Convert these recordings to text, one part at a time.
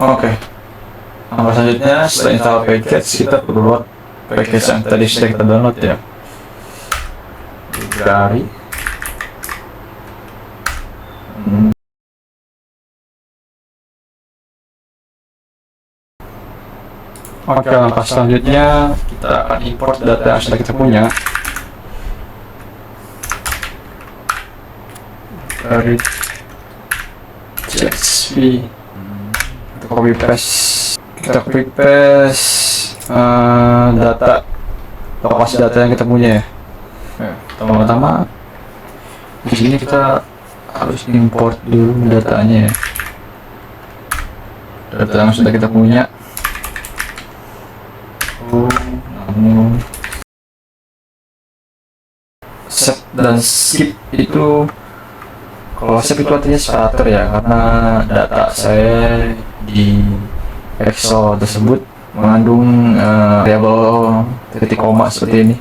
Oke. Langkah selanjutnya setelah install package, kita perlu load package yang tadi sudah kita download ya. Dari Oke, langkah selanjutnya kita akan import data yang sudah kita punya dari CSV. Kita copy paste data, lokasi data yang kita punya ya. Pertama-tama di sini kita harus import dulu datanya ya, data yang sudah kita punya. Namun save dan skip itu, kalau save itu artinya starter ya, karena data saya di Excel tersebut mengandung variabel titik koma seperti ini.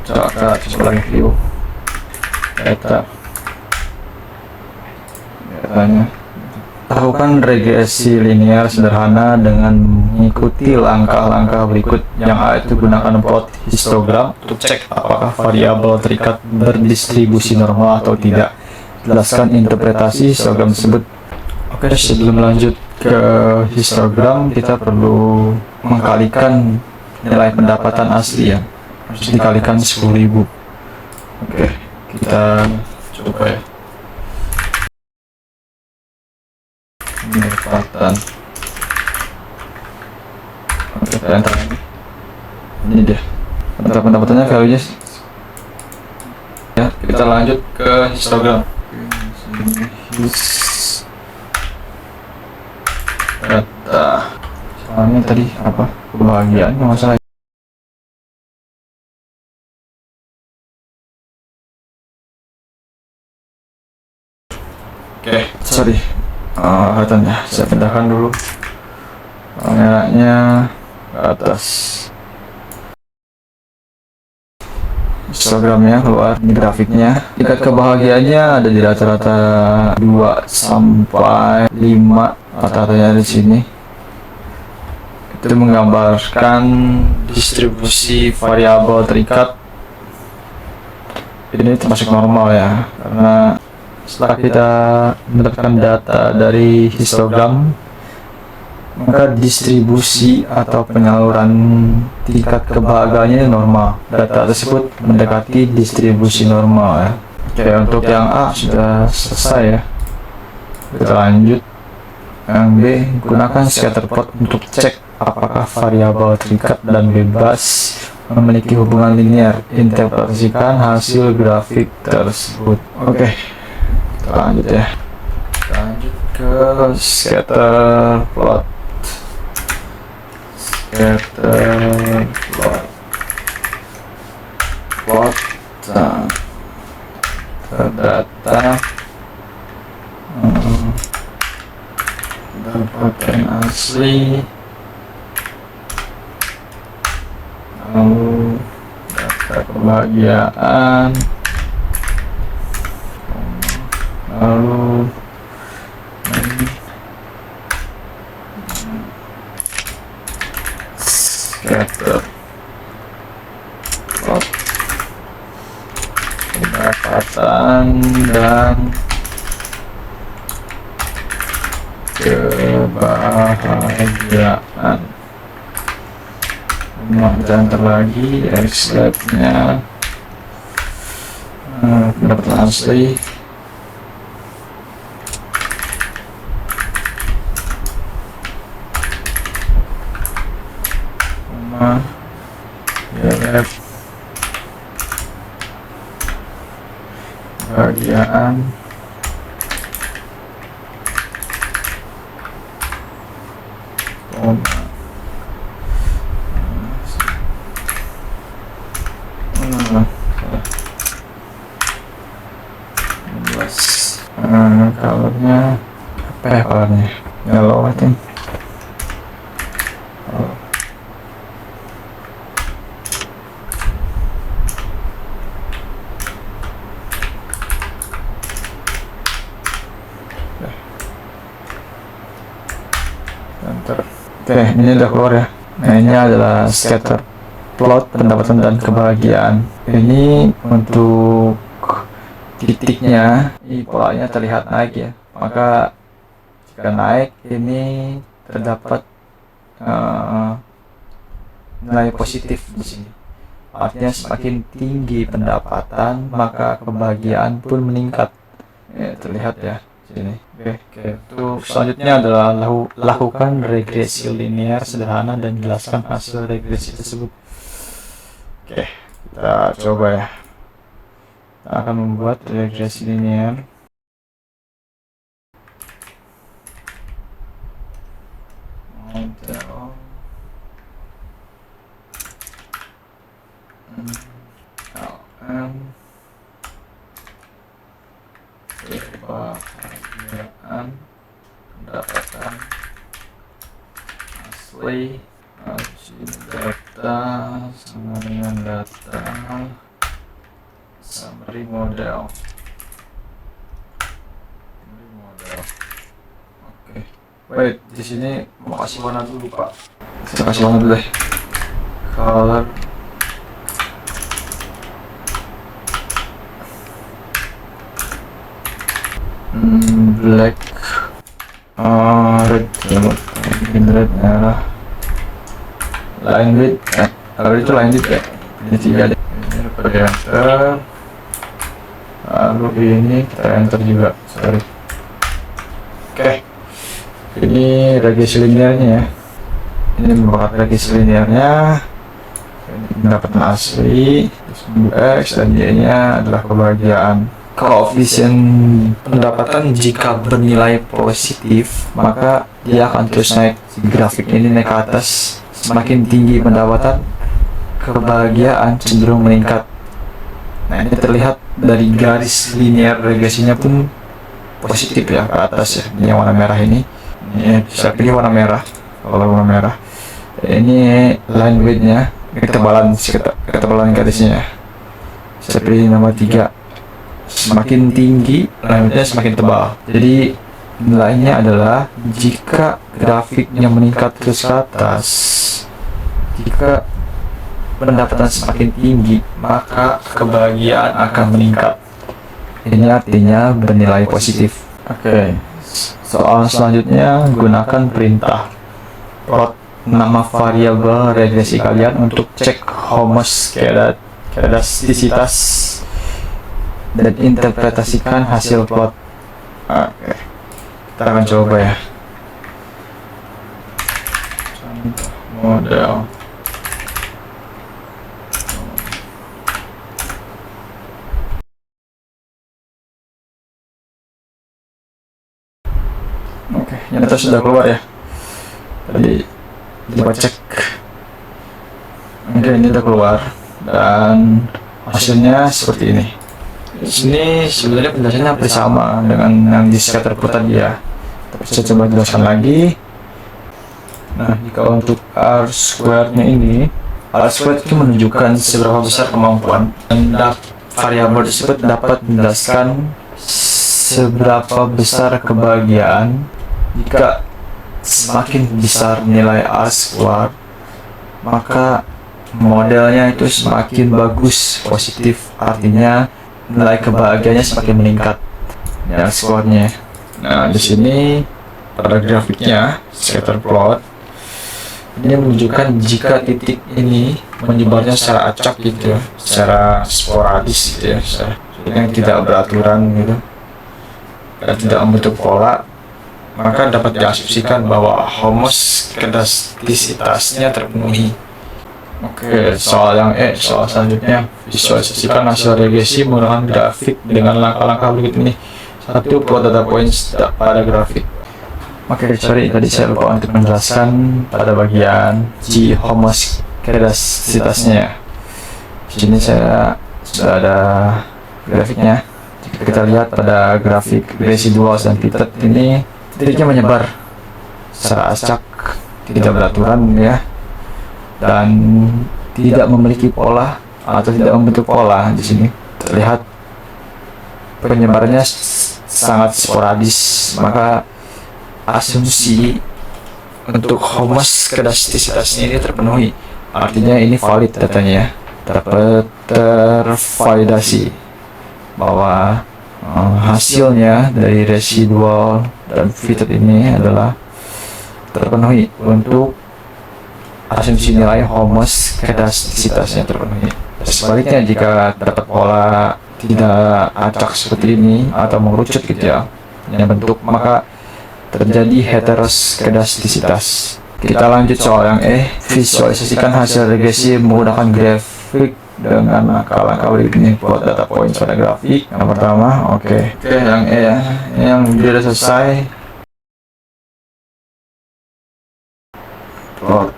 Coba review datanya. Lakukan regresi linear sederhana dengan mengikuti langkah-langkah berikut. Yang A itu gunakan plot histogram untuk cek apakah variabel terikat berdistribusi normal atau tidak. Jelaskan interpretasi histogram tersebut. Oke, sebelum lanjut ke histogram, kita perlu mengkalikan nilai pendapatan asli ya. Harus dikalikan 10.000. Oke, kita coba ya. Pendapatan. Oke, kita enter. Ini dia. Pendapatannya value-nya. Ya, kita lanjut ke histogram. Data. Soalnya tadi apa? Kebahagiaan nggak masalah. Oke, sorry. Katanya saya pindahkan dulu kameranya ke atas. Instagramnya keluar, ini grafiknya. Tingkat kebahagiaannya ada di rata-rata 2 sampai 5 rata-ratanya di sini. Itu menggambarkan distribusi variabel terikat. Ini termasuk normal ya, karena setelah kita mendapatkan data dari histogram, maka distribusi atau penyaluran tingkat kebahagiaannya normal. Data tersebut mendekati distribusi normal ya. Oke, untuk yang A sudah selesai ya. Kita lanjut. Yang B, gunakan scatterplot untuk cek apakah variabel terikat dan bebas memiliki hubungan linear. Interpretasikan hasil grafik tersebut. Oke. Lanjut ya, lanjut ke scatter plot. Data pendapatan asli, lalu data kebahagiaan, lalu scatter plot pendapatan dan kebahagiaan. Kita enter lagi Xlab-nya, pendapatan asli, YF bagian colornya apa ya, colornya yellow I think. Enter. Oke, ini udah keluar ya. Nah, ini adalah scatter plot pendapatan dan kebahagiaan. Ini untuk titiknya, ini polanya terlihat naik ya. Maka jika naik ini terdapat nilai positif di sini. Artinya semakin tinggi pendapatan maka kebahagiaan pun meningkat. Ya, terlihat ya sini. Oke. Untuk selanjutnya adalah lakukan regresi linear sederhana dan jelaskan hasil regresi tersebut. Oke, kita coba ya. Kita akan membuat regresi linear. Kebahagiaan pendapatan asli data sama dengan data summary model. Oke. Baik, di sini mau kasih warna dulu Pak. Saya kasih warna dulu deh. Color black, red, red merah, line width, kalau itu line width ya, ini 3 deh. Ini pada enter, lalu ini kita enter juga, sorry. Oke, ini regresi linearnya ya. Ini merupakan regresi linearnya. Ini pendapatan asli, X dan Y nya adalah kebahagiaan. Koefisien pendapatan jika bernilai positif maka dia akan terus naik. Si grafik ini naik ke atas, semakin tinggi pendapatan kebahagiaan cenderung meningkat. Nah, ini terlihat dari garis linear regresinya pun positif ya, ke atas ya. Ini yang warna merah ini bisa pilih warna merah. Kalau warna merah ini line width nya, ketebalan garisnya. Saya pilih nomor 3. Semakin tinggi, line-nya semakin tebal. Jadi nilainya adalah jika grafiknya meningkat terus ke atas, jika pendapatan semakin tinggi, maka kebahagiaan akan meningkat. Ini artinya bernilai positif. Oke. Soal selanjutnya, gunakan perintah plot nama variabel regresi kalian untuk cek homoskedastisitas dan interpretasikan hasil plot. Oke, kita akan coba ya. Contoh model. Oke, nyata sudah keluar ya. Tadi coba cek. Oke, ini sudah keluar dan hasilnya seperti ini. Di sini sebenarnya penjelasannya hampir sama dengan yang di scatter plot tadi ya. Tapi saya coba jelaskan lagi. Nah, jika untuk R square-nya ini, R square itu menunjukkan seberapa besar kemampuan dan variabel tersebut dapat menjelaskan seberapa besar kebahagiaan. Jika semakin besar nilai R square, maka modelnya itu semakin bagus, positif, artinya nilai kebahagiaannya semakin meningkat ya skornya. Nah, di sini pada grafiknya scatter plot ini menunjukkan jika titik ini menyebarnya secara acak gitu, secara sporadis gitu ya, yang tidak beraturan gitu dan tidak membentuk pola, maka dapat diasumsikan bahwa homoskedastisitasnya terpenuhi. Oke, soal selanjutnya, visualisasikan hasil regresi menggunakan grafik dengan langkah-langkah berikut ini. 1. Plot data points pada grafik. Oke, sorry tadi saya lupa untuk menjelaskan pada bagian G homoskedastisitasnya. Di sini saya sudah ada grafiknya. Jika kita lihat pada grafik residual dan fitted ini, titiknya menyebar secara acak, tidak beraturan ya, dan tidak memiliki pola atau tidak membentuk pola. Di sini terlihat penyebarannya sangat sporadis, maka asumsi untuk homoskedastisitasnya ini terpenuhi. Artinya ini valid datanya ya, tervalidasi bahwa hasilnya dari residual dan fitted ini adalah terpenuhi untuk asumsi nilai homoskedastisitasnya terpenuhi. Sebaliknya, jika terdapat pola tidak acak seperti ini atau mengerucut gitu ya, yang bentuk, maka terjadi heteroskedastisitas. Kita lanjut soal yang visualisasikan hasil regresi menggunakan grafik dengan angka-angka berikut ini. Buat data points pada grafik. Yang pertama, oke, yang ya, yang sudah selesai. Plot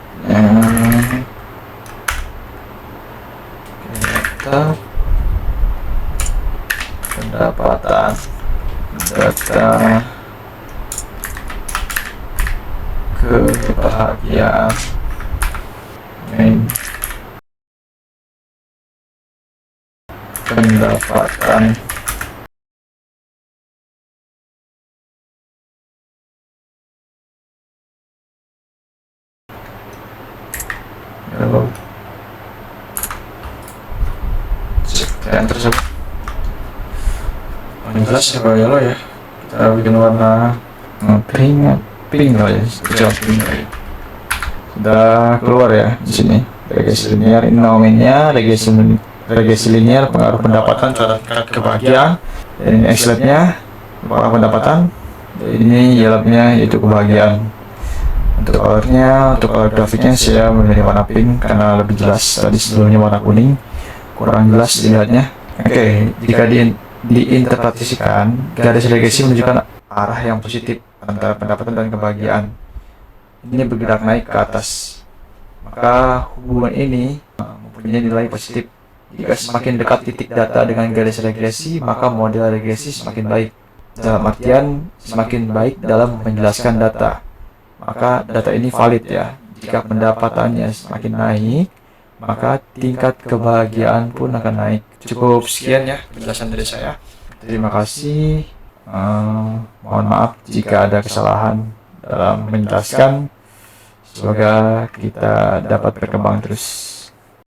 data pendapatan, data kebahagiaan, pendapatan sekian tersebut. Paling jelas ya yellow ya, kita bikin warna pink lah ya, pink lah ya. Sudah keluar ya di sini regresi linear. Ini namanya regresi linear pengaruh pendapatan terhadap kebahagiaan. Dan ini X-labnya pengaruh pendapatan, dan ini Y-labnya yaitu kebahagiaan. Untuk colornya, untuk color grafiknya saya memilih warna pink karena lebih jelas. Tadi sebelumnya warna kuning kurang jelas dilihatnya. Oke, jika diinterpretasikan, garis regresi menunjukkan arah yang positif antara pendapatan dan kebahagiaan. Ini bergerak naik ke atas, maka hubungan ini mempunyai nilai positif. Jika semakin dekat titik data dengan garis regresi, maka model regresi semakin baik. Dalam artian semakin baik dalam menjelaskan data, maka data ini valid ya. Jika pendapatannya semakin naik, maka tingkat kebahagiaan pun akan naik. Cukup sekian ya penjelasan dari saya. Terima kasih. Mohon maaf jika ada kesalahan dalam menjelaskan. Semoga kita dapat berkembang terus.